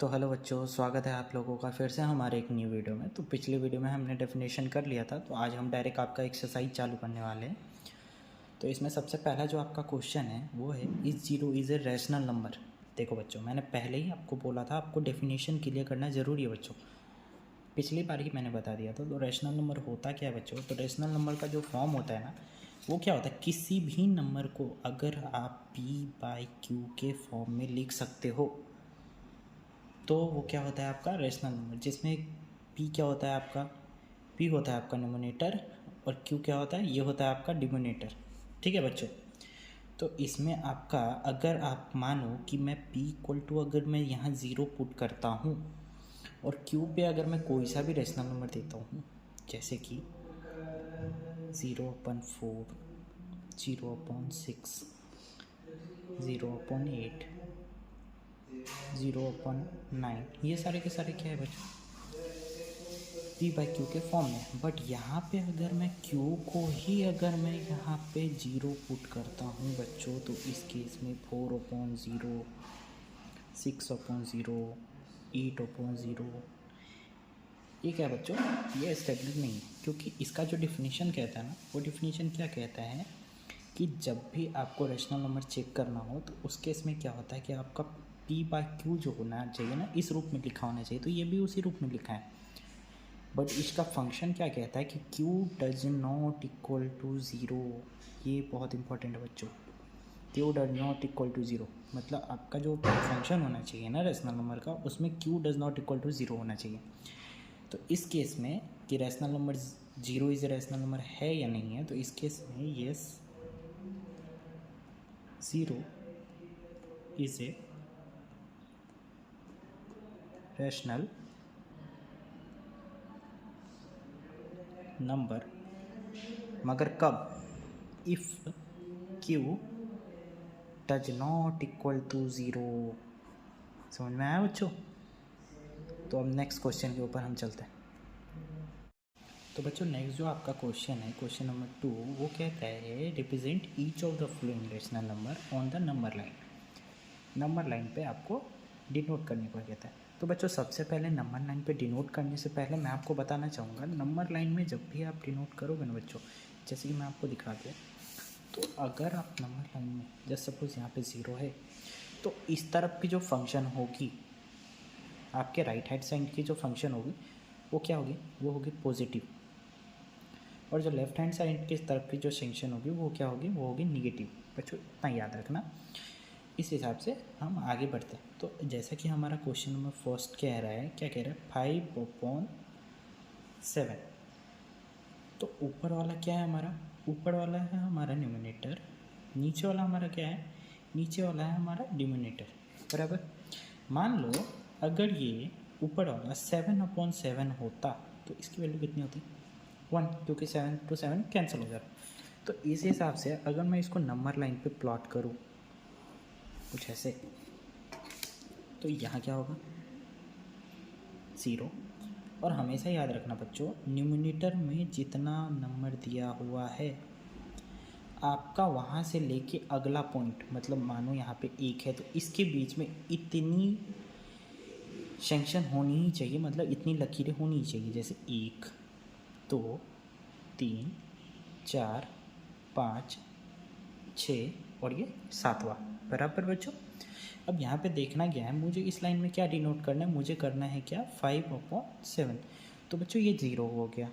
तो हेलो बच्चों, स्वागत है आप लोगों का फिर से हमारे एक न्यू वीडियो में। तो पिछली वीडियो में हमने डेफिनेशन कर लिया था, तो आज हम डायरेक्ट आपका एक्सरसाइज चालू करने वाले हैं। तो इसमें सबसे पहला जो आपका क्वेश्चन है वो है, is zero is a rational number. देखो बच्चों, मैंने पहले ही आपको बोला था आपको डेफिनेशन क्लियर करना ज़रूरी है बच्चों। पिछली बार ही मैंने बता दिया था। तो रैशनल नंबर होता क्या है बच्चों? तो रैशनल नंबर का जो फॉर्म होता है ना, वो क्या होता है, किसी भी नंबर को अगर आप p/q के फॉर्म में लिख सकते हो तो वो क्या होता है आपका रैशनल नंबर, जिसमें p क्या होता है आपका, p होता है आपका न्यूमरेटर और q क्या होता है, ये होता है आपका डिनोमिनेटर। ठीक है बच्चों। तो इसमें आपका अगर आप मानो कि मैं p इक्वल टू अगर मैं यहाँ ज़ीरो पुट करता हूँ और q पे अगर मैं कोई सा भी रैशनल नंबर देता हूँ, जैसे कि 0/4, 0/6, 0/8, 0/9, ये सारे के सारे क्या है बच्चों, p/q के फॉर्म में। बट यहाँ पे अगर मैं q को ही अगर मैं यहाँ पे 0 पुट करता हूँ बच्चों, तो इस केस में 4/0, 6/0, 8/0, ये क्या है बच्चों, ये एस्टेब्लिश नहीं है। क्योंकि इसका जो डिफिनीशन कहता है ना, वो डिफिनीशन क्या कहता है कि जब भी आपको रैशनल नंबर चेक करना हो तो उस केस में क्या होता है कि आपका p/q जो होना चाहिए ना, इस रूप में लिखा होना चाहिए। तो ये भी उसी रूप में लिखा है। बट इसका फंक्शन क्या कहता है कि q does not equal to zero. ये बहुत इंपॉर्टेंट है बच्चों। q does not equal to zero मतलब आपका जो फंक्शन होना चाहिए ना रैशनल नंबर का, उसमें q does not equal to zero होना चाहिए। तो इस केस में कि rational number zero is a rational number है या नहीं है, तो इस केस में yes, zero is a rational number, मगर कब, if q does not equal to zero. समझ में आया बच्चों? तो अब नेक्स्ट क्वेश्चन के ऊपर हम चलते हैं। तो बच्चों नेक्स्ट जो आपका क्वेश्चन है, क्वेश्चन नंबर 2, वो कहता है represent each of the following rational number on the number line. Number line पे आपको डिनोट करने को कहता है। तो बच्चों सबसे पहले नंबर लाइन पे डिनोट करने से पहले मैं आपको बताना चाहूँगा, नंबर लाइन में जब भी आप डिनोट करोगे ना बच्चों, जैसे कि मैं आपको दिखा दूँ, तो अगर आप नंबर लाइन में जैसे सपोज यहाँ पे ज़ीरो है, तो इस तरफ की जो फंक्शन होगी, आपके राइट हैंड साइड की जो फंक्शन होगी वो क्या होगी, वो होगी पॉजिटिव। और जो लेफ्ट हैंड साइड की तरफ की जो फंक्शन होगी वो क्या होगी, वो होगी निगेटिव। बच्चों इतना याद रखना। इस हिसाब से हम आगे बढ़ते हैं। तो जैसा कि हमारा क्वेश्चन नंबर फर्स्ट कह रहा है, क्या कह रहा है, 5/7। तो ऊपर वाला क्या है हमारा, ऊपर वाला है हमारा न्यूमरेटर, नीचे वाला हमारा क्या है, नीचे वाला है हमारा डिनोमिनेटर। बराबर। मान लो अगर ये ऊपर वाला 7/7 होता तो इसकी वैल्यू कितनी होती, 1, क्योंकि 7 to 7 कैंसिल हो जाता। तो इस हिसाब से अगर मैं इसको नंबर लाइन पे प्लॉट करूँ कुछ ऐसे, तो यहाँ क्या होगा, 0। और हमेशा याद रखना बच्चों, न्यूमरेटर में जितना नंबर दिया हुआ है, आपका वहाँ से लेके अगला पॉइंट, मतलब मानो यहाँ पे 1 है तो इसके बीच में इतनी सेक्शन होनी ही चाहिए, मतलब इतनी लकीरें होनी ही चाहिए। जैसे 1, 2, 3, 4, 5, 6 और ये 7वां। बराबर बच्चों। अब यहाँ पे देखना क्या है, मुझे इस लाइन में क्या डिनोट करना है, मुझे करना है क्या, 5/7। तो बच्चों ये 0 हो गया।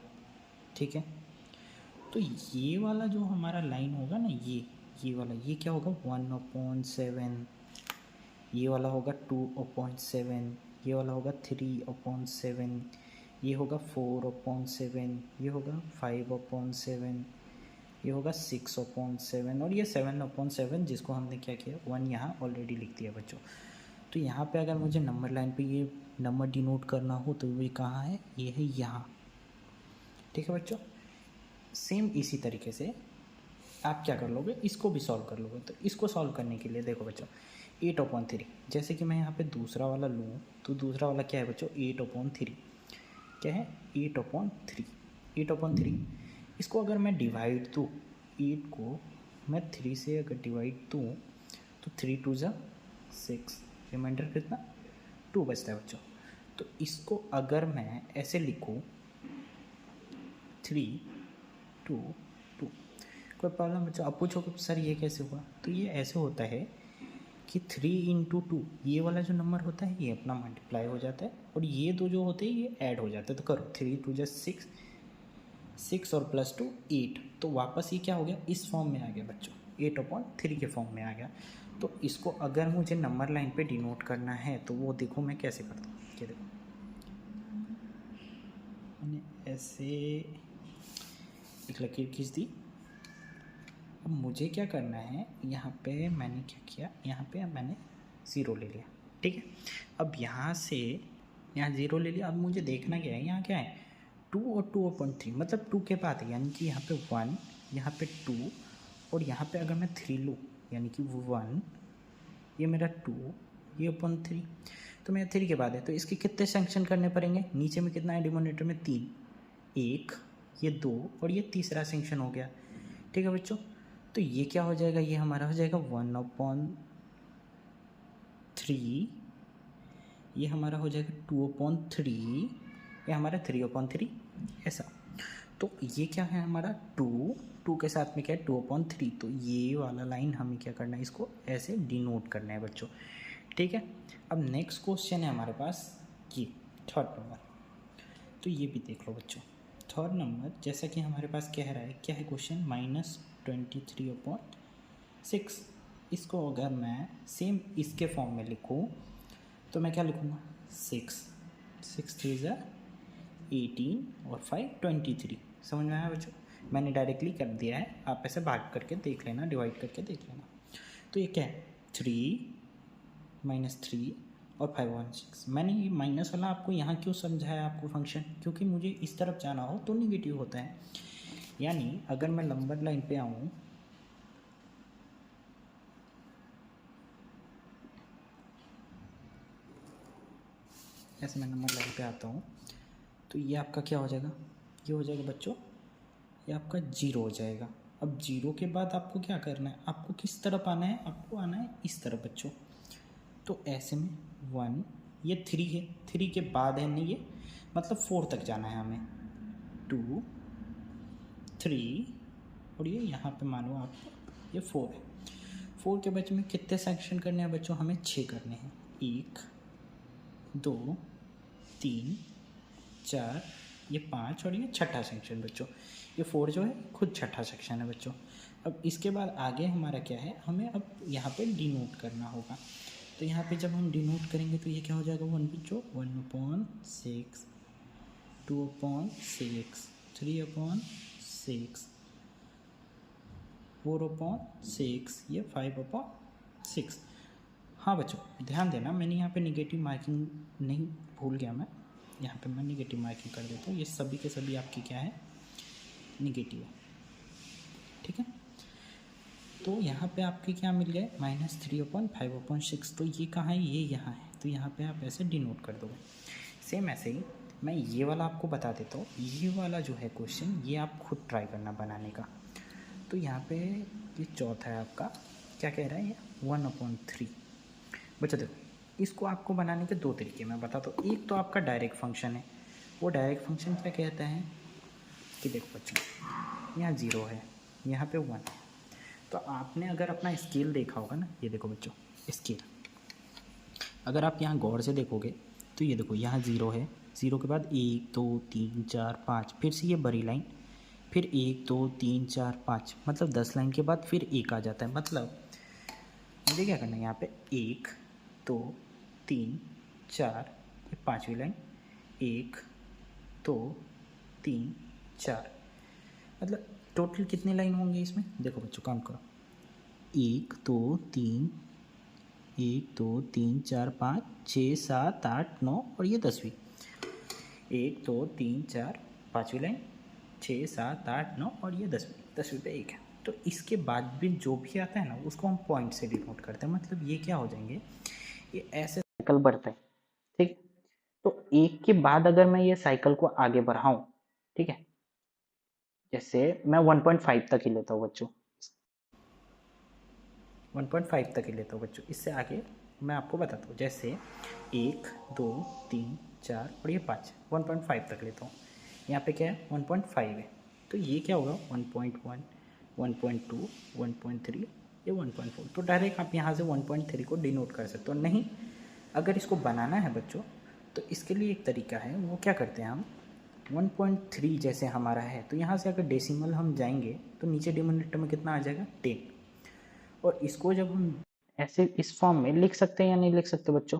ठीक है। तो ये वाला जो हमारा लाइन होगा ना, ये वाला, ये क्या होगा, 1/7। ये वाला होगा 2/7। ये वाला होगा 3/7। ये होगा 4/7। ये होगा 5/7। ये होगा 6/7 और ये 7/7, जिसको हमने क्या किया, 1 यहाँ ऑलरेडी लिख दिया बच्चों। तो यहाँ पे अगर मुझे नंबर लाइन पे ये नंबर डिनोट करना हो तो ये कहाँ है, ये है यहाँ। ठीक है बच्चों। सेम इसी तरीके से आप क्या कर लोगे, इसको भी सॉल्व कर लोगे। तो इसको सॉल्व करने के लिए देखो बच्चों, 8/3, जैसे कि मैं यहाँ पे दूसरा वाला लूँ तो दूसरा वाला क्या है बच्चों, 8/3। क्या है, 8/3। 8/3 इसको अगर मैं डिवाइड दूँ, 8 को मैं 3 से अगर डिवाइड दूँ तो 3 2 ज़ा 6, रिमाइंडर कितना, 2 बचता है बच्चों। तो इसको अगर मैं ऐसे लिखूँ 3 2 2, कोई प्रॉब्लम बच्चों? आप पूछोगे सर ये कैसे हुआ? तो ये ऐसे होता है कि 3 इंटू 2 ये वाला जो नंबर होता है ये अपना मल्टीप्लाई हो जाता है और ये दो जो होते हैं ये ऐड हो जाते हैं। तो करो 3 2 जा 6, 6 और प्लस 2 8। तो वापस ये क्या हो गया? इस फॉर्म में आ गया बच्चों, 8/3 के फॉर्म में आ गया। तो इसको अगर मुझे नंबर लाइन पे डिनोट करना है तो वो देखो मैं कैसे करता हूँ। ये देखो मैंने ऐसे एक लकीर खींच दी। अब मुझे क्या करना है, यहाँ पे मैंने क्या किया, यहाँ पे मैंने 0 ले लिया, ठीक है। अब यहाँ से यहाँ 0 ले लिया। अब मुझे देखना क्या है, यहाँ क्या है 2 और 2/3, मतलब 2 के बाद है, यानी कि यहाँ पे 1, यहाँ पे 2 और यहाँ पे अगर मैं 3 लूँ यानी कि 1, ये मेरा 2, ये अपॉन 3, तो मेरा 3 के बाद है। तो इसके कितने सेक्शन करने पड़ेंगे? नीचे में कितना है डिनोमिनेटर में? 3, 1, ये 2 और ये तीसरा सेक्शन हो गया, ठीक है बच्चों। तो ये क्या हो जाएगा, ये हमारा हो जाएगा 1/3, ये हमारा हो जाएगा 2/3, ये हमारा 3/3 ऐसा। तो ये क्या है हमारा 2 के साथ में क्या है 2/3। तो ये वाला लाइन हमें क्या करना है, इसको ऐसे डिनोट करना है बच्चों, ठीक है। अब नेक्स्ट क्वेश्चन है हमारे पास ये 3rd नंबर। तो ये भी देख लो बच्चों, 3rd नंबर जैसा कि हमारे पास कह रहा है, क्या है क्वेश्चन, -23/6। इसको अगर मैं सेम इसके फॉर्म में लिखूँ तो मैं क्या लिखूँगा, 6 3 ज़ा 18 और 5 23। समझ में आया बच्चों? मैंने डायरेक्टली कर दिया है, आप ऐसे भाग करके देख लेना, डिवाइड करके देख लेना। तो ये क्या है 3 -3 और 5/6। मैंने ये माइनस वाला आपको यहाँ क्यों समझाया आपको फंक्शन, क्योंकि मुझे इस तरफ जाना हो तो निगेटिव होता है। यानी अगर मैं नंबर लाइन पे आऊँ, ऐसे मैं नंबर लाइन पे आता हूँ तो ये आपका क्या हो जाएगा, ये हो जाएगा बच्चों, ये आपका 0 हो जाएगा। अब 0 के बाद आपको क्या करना है, आपको किस तरफ आना है, आपको आना है इस तरफ बच्चों। तो ऐसे में 1, ये 3 है, 3 के बाद है नहीं, ये मतलब 4 तक जाना है हमें, 2 3 और ये यहाँ पे मानो आप ये 4 है। 4 के बच्चे में कितने सेक्शन करने हैं बच्चों, हमें 6 करने हैं, 1 2 3 4, ये 5 और ये छठा सेक्शन बच्चों। ये 4 जो है खुद छठा सेक्शन है बच्चों। अब इसके बाद आगे हमारा क्या है, हमें अब यहाँ पे डिनोट करना होगा। तो यहाँ पे जब हम डिनोट करेंगे तो ये क्या हो जाएगा 1 बच्चों, 1/6 2/6 3/6 4/6 ये 5/6। हाँ बच्चों ध्यान देना, मैंने यहाँ पे निगेटिव मार्किंग नहीं भूल गया मैं, यहाँ पे मैं निगेटिव मार्किंग कर देता हूँ। ये सभी के सभी आपकी क्या है, निगेटिव है, ठीक है। तो यहाँ पे आपके क्या मिल गए, -3/5/6। तो ये कहाँ है, ये यहाँ है, तो यहाँ पे आप ऐसे डिनोट कर दोगे। सेम ऐसे ही मैं ये वाला आपको बता देता हूँ, ये वाला जो है क्वेश्चन ये आप खुद ट्राई करना बनाने का। तो यहाँ पे ये चौथा है आपका, क्या कह रहा है ये 1/3। बच्चों देखो इसको आपको बनाने के 2 तरीके मैं बताता हूँ। एक तो आपका डायरेक्ट फंक्शन है, वो डायरेक्ट फंक्शन क्या कहता है कि देखो बच्चों यहाँ 0 है, यहाँ पे 1 है। तो आपने अगर अपना स्केल देखा होगा ना, ये देखो बच्चों स्केल, अगर आप यहाँ गौर से देखोगे तो ये देखो यहाँ 0 है, 0 के बाद 1 2 3 4 5, फिर से ये बड़ी लाइन, फिर 1 2 3 4 5, मतलब 10 लाइन के बाद फिर 1 आ जाता है। मतलब मुझे क्या करना है, यहाँ पे 1 2 3 4, ये 5वीं लाइन, 1 2 3 4, मतलब टोटल कितनी लाइन होंगी इसमें, देखो बच्चों काउंट करो, 1 2 3 1 2 3 4 5 6 7 8 9 और ये 10वीं, 1 2 3 4 5वीं लाइन, 6 7 8 9 और ये 10वीं पे 1 है। तो इसके बाद भी जो भी आता है ना उसको हम पॉइंट से डिनोट करते हैं। मतलब ये क्या हो जाएंगे, ये ऐसे साइकिल बढ़ता है, ठीक। तो 1 के बाद अगर मैं ये साइकिल को आगे बढ़ाऊं, ठीक है, जैसे मैं 1.5 तक ही लेता हूँ बच्चों, 1.5 तक ही लेता हूँ बच्चों, इससे आगे मैं आपको बताता हूँ। जैसे 1 2 3 4 और ये 5, 1.5 तक लेता हूँ। यहाँ पे क्या है 1.5 है, तो ये क्या होगा 1.1 1.2 1.3 ये 1.4। तो डायरेक्ट आप यहाँ से 1.3 को डिनोट कर सकते हो। नहीं, अगर इसको बनाना है बच्चों तो इसके लिए एक तरीका है, वो क्या करते हैं हम 1.3 जैसे हमारा है तो यहाँ से अगर डेसिमल हम जाएंगे तो नीचे डिनोमिनेटर में कितना आ जाएगा 10। और इसको जब हम ऐसे इस फॉर्म में लिख सकते हैं या नहीं लिख सकते बच्चों?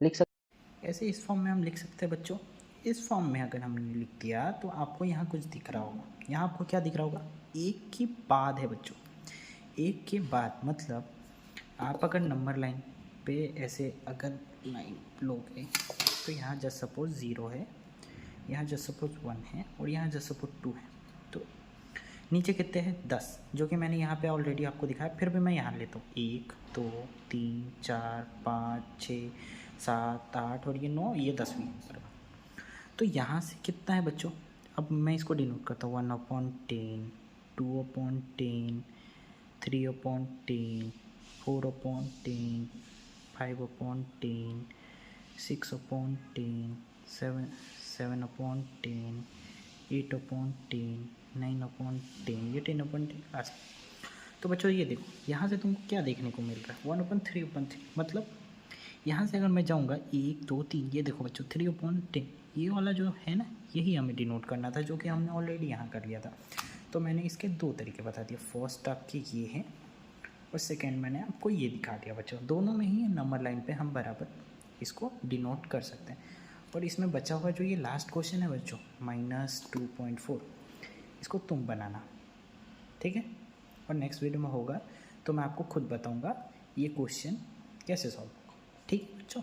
लिख सकते, ऐसे इस फॉर्म में हम लिख सकते हैं बच्चों। इस फॉर्म में अगर हमने लिख दिया तो आपको यहाँ कुछ दिख रहा होगा। यहाँ आपको क्या दिख रहा होगा, एक के बाद है बच्चों, एक के बाद मतलब आप अगर नंबर लाइन पे ऐसे अगर लाइन लोगे तो यहाँ जस्ट सपोज 0 है, यहाँ जस्ट सपोज 1 है और यहाँ जस्ट सपोज 2 है। तो नीचे कितने हैं 10, जो कि मैंने यहाँ पे ऑलरेडी आपको दिखाया। फिर भी मैं यहाँ लेता हूँ 1 2 3 4 5 6 7 8 और ये 9, ये 10वीं। तो यहाँ से कितना है बच्चों, अब मैं इसको डिनोट करता हूँ 1/10 2/10 3/10 4/10 5/10 6/10 7/10 8/10 9/10 ये 10/10 लास्ट। तो बच्चों ये देखो यहाँ से तुमको क्या देखने को मिल रहा है 1/3/3, मतलब यहाँ से अगर मैं जाऊँगा 1 2 3, ये देखो बच्चों 3/10 ये वाला जो है ना, यही हमें डिनोट करना था, जो कि हमने ऑलरेडी यहाँ कर लिया था। तो मैंने इसके दो तरीके बता दिए, फर्स्ट आपके ये है और सेकेंड मैंने आपको ये दिखा दिया बच्चों। दोनों में ही नंबर लाइन पे हम बराबर इसको डिनोट कर सकते हैं। और इसमें बचा हुआ जो ये लास्ट क्वेश्चन है बच्चों -2.4, इसको तुम बनाना, ठीक है। और नेक्स्ट वीडियो में होगा तो मैं आपको खुद बताऊँगा ये क्वेश्चन कैसे सॉल्व होगा, ठीक है बच्चों।